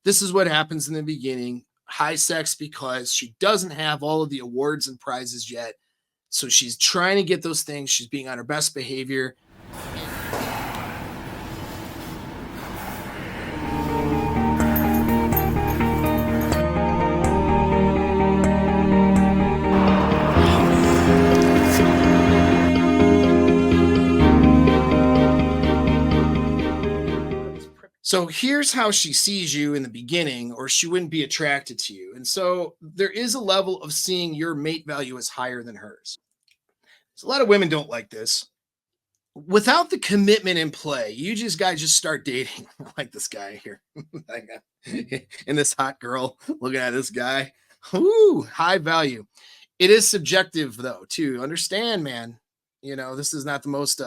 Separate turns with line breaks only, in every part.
This is what happens in the beginning. High sex because she doesn't have all of the awards and prizes yet. So she's trying to get those things. She's being on her best behavior. So here's how she sees you in the beginning, or she wouldn't be attracted to you. And so there is a level of seeing your mate value as higher than hers. So a lot of women don't like this. Without the commitment in play, you just guys just start dating. Like this guy here. That guy. And this hot girl looking at this guy. Ooh, high value. It is subjective though, too. Understand, man. This is not the most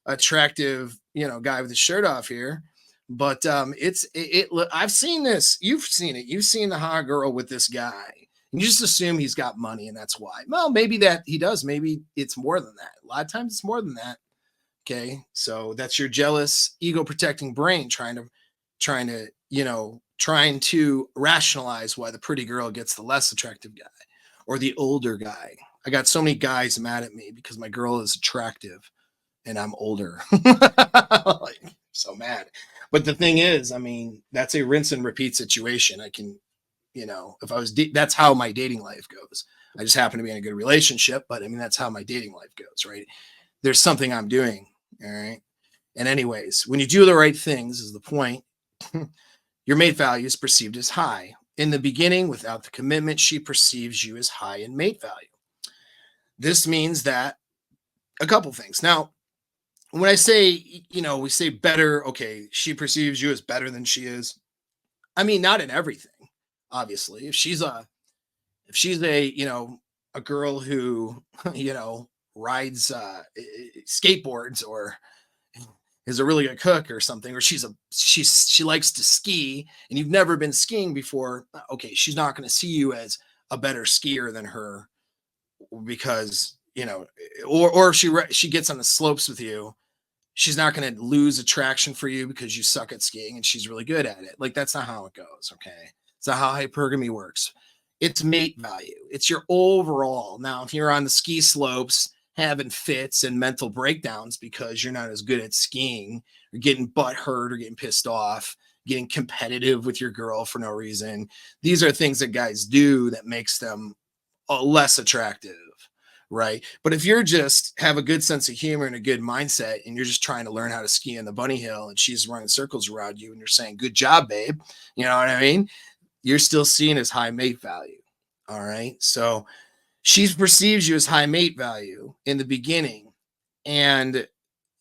attractive, guy with his shirt off here. But I've seen this. You've seen it. You've seen the hot girl with this guy. And you just assume he's got money and that's why. Well, maybe that he does. Maybe it's more than that. A lot of times it's more than that. Okay. So that's your jealous, ego protecting brain trying to rationalize why the pretty girl gets the less attractive guy or the older guy. I got so many guys mad at me because my girl is attractive and I'm older. Like, so mad. But the thing is, I mean, that's a rinse and repeat situation. I can, if I was, that's how my dating life goes. I just happen to be in a good relationship, but I mean, that's how my dating life goes, right? There's something I'm doing. All right. And anyways, when you do the right things is the point, your mate value is perceived as high. In the beginning, without the commitment, she perceives you as high in mate value. This means that a couple things. Now, when I say, we say better, okay, she perceives you as better than she is. I mean, not in everything, obviously. If she's a girl who, rides skateboards or is a really good cook or something, or she likes to ski and you've never been skiing before, okay, she's not going to see you as a better skier than her because or if she gets on the slopes with you, she's not going to lose attraction for you because you suck at skiing and she's really good at it. Like that's not how it goes. Okay, it's not how hypergamy works. It's mate value. It's your overall. Now, if you're on the ski slopes having fits and mental breakdowns because you're not as good at skiing, or getting butt hurt or getting pissed off, getting competitive with your girl for no reason, these are things that guys do that makes them less attractive, right? But if you're just have a good sense of humor and a good mindset and you're just trying to learn how to ski in the bunny hill and she's running circles around you and you're saying good job, babe, you know what I mean, you're still seen as high mate value. All right, so she perceives you as high mate value in the beginning, and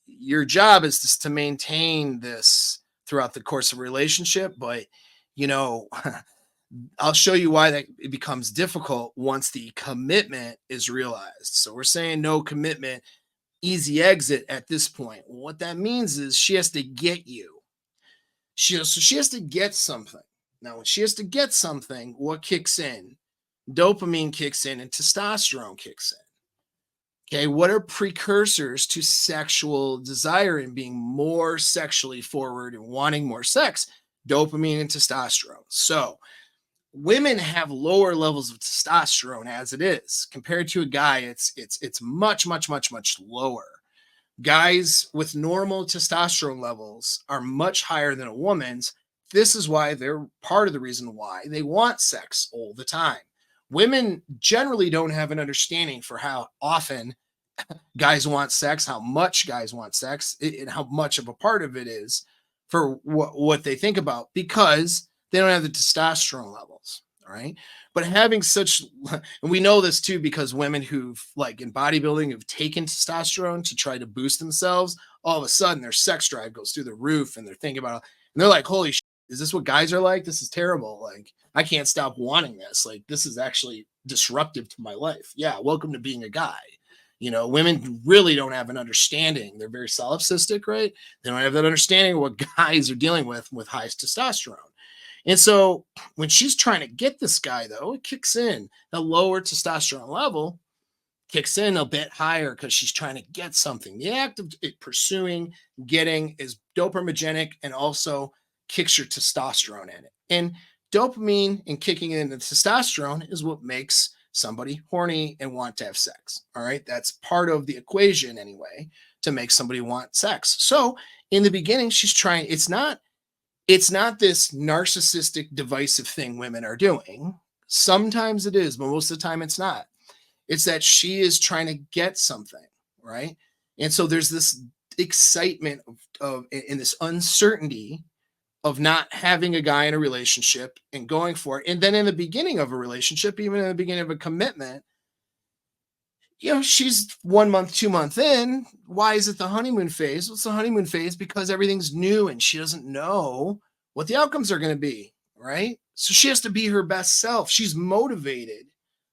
your job is just to maintain this throughout the course of a relationship. But you know I'll show you why that it becomes difficult once the commitment is realized. So we're saying no commitment, easy exit at this point. What that means is she has to get you. She has to get something. Now, when she has to get something, what kicks in? Dopamine kicks in and testosterone kicks in. Okay, what are precursors to sexual desire and being more sexually forward and wanting more sex? Dopamine and testosterone. So women have lower levels of testosterone as it is compared to a guy. It's much lower. Guys with normal testosterone levels are much higher than a woman's. This is why they're part of the reason why they want sex all the time. Women generally don't have an understanding for how often guys want sex, how much guys want sex, and how much of a part of it is for what they think about because they don't have the testosterone levels. All right. But having such, and we know this too, because women who've like in bodybuilding have taken testosterone to try to boost themselves, all of a sudden their sex drive goes through the roof and they're thinking about, and they're like, holy shit, is this what guys are like? This is terrible. Like, I can't stop wanting this. Like, this is actually disruptive to my life. Yeah. Welcome to being a guy. Women really don't have an understanding. They're very solipsistic, right? They don't have that understanding of what guys are dealing with high testosterone. And so when she's trying to get this guy, though, it kicks in. The lower testosterone level kicks in a bit higher because she's trying to get something. The act of pursuing, getting is dopaminergic and also kicks your testosterone in it. And dopamine and kicking in the testosterone is what makes somebody horny and want to have sex. All right. That's part of the equation anyway to make somebody want sex. So in the beginning, she's trying, it's not this narcissistic divisive thing women are doing. Sometimes it is, but most of the time it's not. It's that she is trying to get something, right? And so there's this excitement of and this uncertainty of not having a guy in a relationship and going for it. And then in the beginning of a relationship, even in the beginning of a commitment, she's 1 month, 2 months in. Why is it the honeymoon phase? What's the honeymoon phase? Because everything's new and she doesn't know what the outcomes are going to be, right? So she has to be her best self. She's motivated.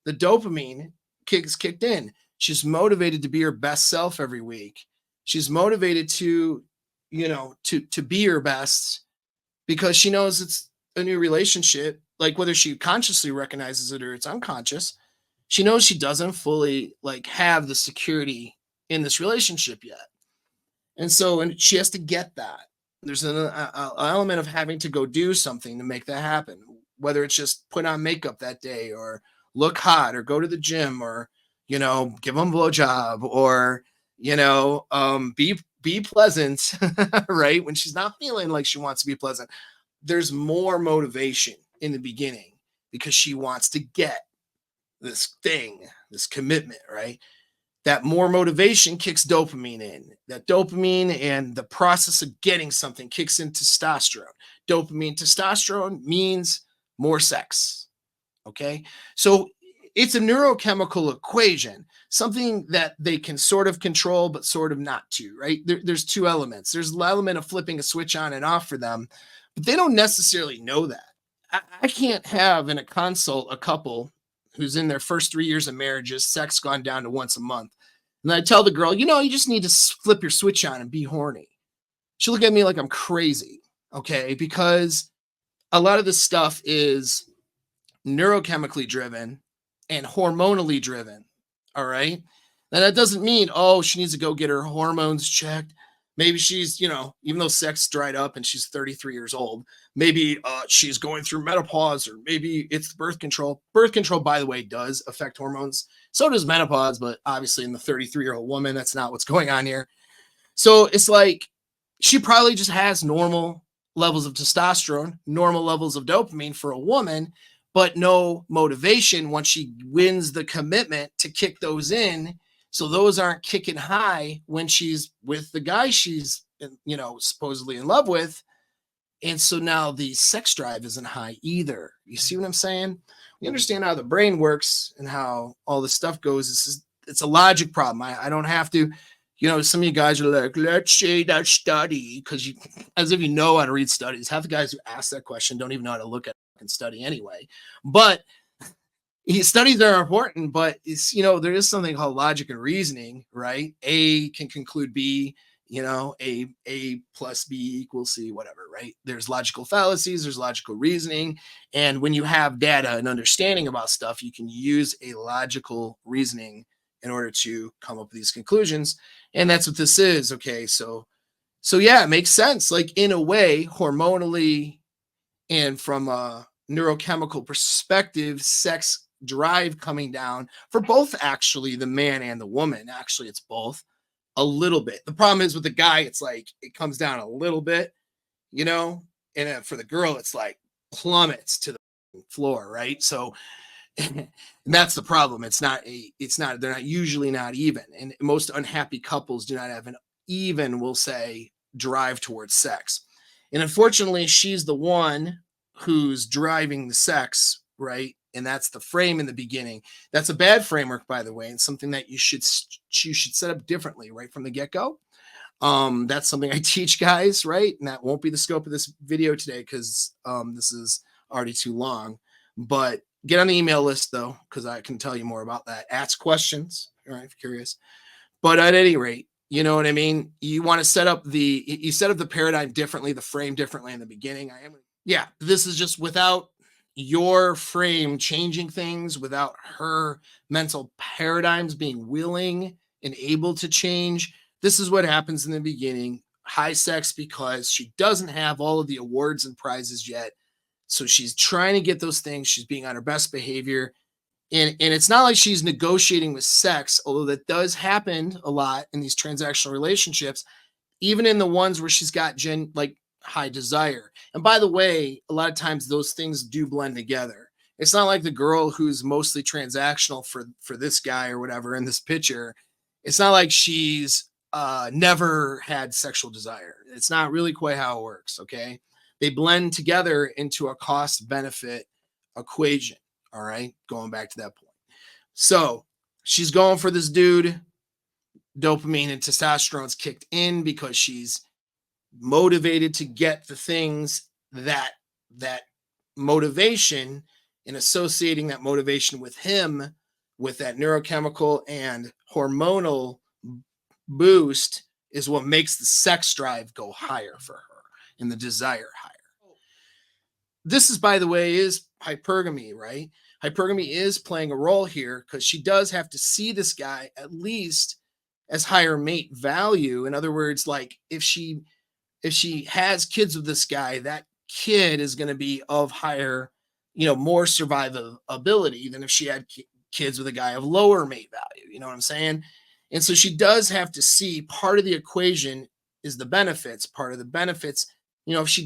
The dopamine kicked in. She's motivated to be her best self every week. She's motivated to be her best because she knows it's a new relationship. Like whether she consciously recognizes it or it's unconscious, she knows she doesn't fully like have the security in this relationship yet. And she has to get that. There's an element of having to go do something to make that happen, whether it's just put on makeup that day or look hot or go to the gym or, give them a blowjob or, be pleasant, right? When she's not feeling like she wants to be pleasant, there's more motivation in the beginning because she wants to get this thing, this commitment, right? That more motivation kicks dopamine in. That dopamine and the process of getting something kicks in testosterone. Dopamine, testosterone means more sex. Okay. So it's a neurochemical equation, something that they can sort of control, but sort of not to, right? There's two elements. There's the element of flipping a switch on and off for them, but they don't necessarily know that. I can't have in a consult a couple who's in their first 3 years of marriages, sex gone down to once a month. And I tell the girl, you just need to flip your switch on and be horny. She'll look at me like I'm crazy, okay? Because a lot of this stuff is neurochemically driven and hormonally driven, all right? Now, that doesn't mean, she needs to go get her hormones checked. Maybe she's, even though sex dried up and she's 33 years old, maybe she's going through menopause or maybe it's birth control. Birth control, by the way, does affect hormones. So does menopause, but obviously in the 33-year-old woman, that's not what's going on here. So it's like she probably just has normal levels of testosterone, normal levels of dopamine for a woman, but no motivation once she wins the commitment to kick those in. So those aren't kicking high when she's with the guy she's, supposedly in love with. And so now the sex drive isn't high either. You see what I'm saying? We understand how the brain works and how all this stuff goes. It's a logic problem. I don't have to, some of you guys are like, let's say that study, because as if you know how to read studies. Half the guys who ask that question don't even know how to look at and study anyway. But studies are important, but there is something called logic and reasoning, right? A can conclude B, A plus B equals C, whatever, right? There's logical fallacies, there's logical reasoning. And when you have data and understanding about stuff, you can use a logical reasoning in order to come up with these conclusions. And that's what this is. Okay. So yeah, it makes sense. Like in a way, hormonally and from a neurochemical perspective, sex drive coming down for both, actually, the man and the woman. Actually, it's both a little bit. The problem is with the guy, it's like it comes down a little bit, and for the girl, it's like plummets to the floor, right? So and that's the problem. They're not usually not even. And most unhappy couples do not have an even, we'll say, drive towards sex. And unfortunately, she's the one who's driving the sex, right? And that's the frame in the beginning. That's a bad framework, by the way, and something that you should set up differently right from the get-go. That's something I teach guys, right? And that won't be the scope of this video today because this is already too long. But get on the email list, though, because I can tell you more about that. Ask questions, all right, if you're curious. But at any rate, you know what I mean? You want to set up the paradigm differently, the frame differently in the beginning. This is just without your frame changing things, without her mental paradigms being willing and able to change. This is what happens in the beginning. High sex because she doesn't have all of the awards and prizes yet. So she's trying to get those things. She's being on her best behavior. And it's not like she's negotiating with sex, although that does happen a lot in these transactional relationships, even in the ones where she's got like high desire. And by the way, a lot of times those things do blend together. It's not like the girl who's mostly transactional for this guy or whatever in this picture. It's not like she's never had sexual desire. It's not really quite how it works. Okay, they blend together into a cost benefit equation. All right, going back to that point. So she's going for this dude. Dopamine and testosterone's kicked in because she's motivated to get the things that motivation, and associating that motivation with him, with that neurochemical and hormonal boost, is what makes the sex drive go higher for her and the desire higher. This is, by the way, is hypergamy, right? Hypergamy is playing a role here because she does have to see this guy at least as higher mate value. In other words, like if she has kids with this guy, that kid is going to be of higher, more survivability than if she had kids with a guy of lower mate value. You know what I'm saying? And so she does have to see part of the equation is the benefits. Part of the benefits, if she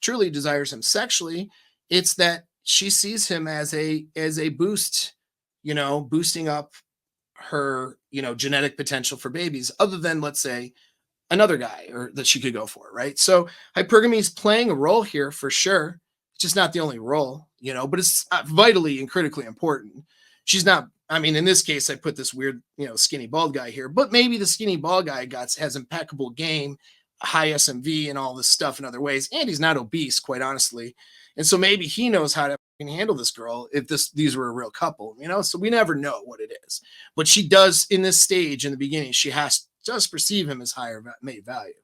truly desires him sexually, it's that she sees him as a boost, boosting up her, genetic potential for babies, other than, let's say, another guy or that she could go for, right? So hypergamy is playing a role here for sure. It's just not the only role, but it's vitally and critically important. She's not, in this case, I put this weird, skinny bald guy here, but maybe the skinny bald guy has impeccable game, high SMV and all this stuff in other ways. And he's not obese, quite honestly. And so maybe he knows how to handle this girl if these were a real couple, so we never know what it is. But she does, in this stage in the beginning, she does perceive him as higher mate value.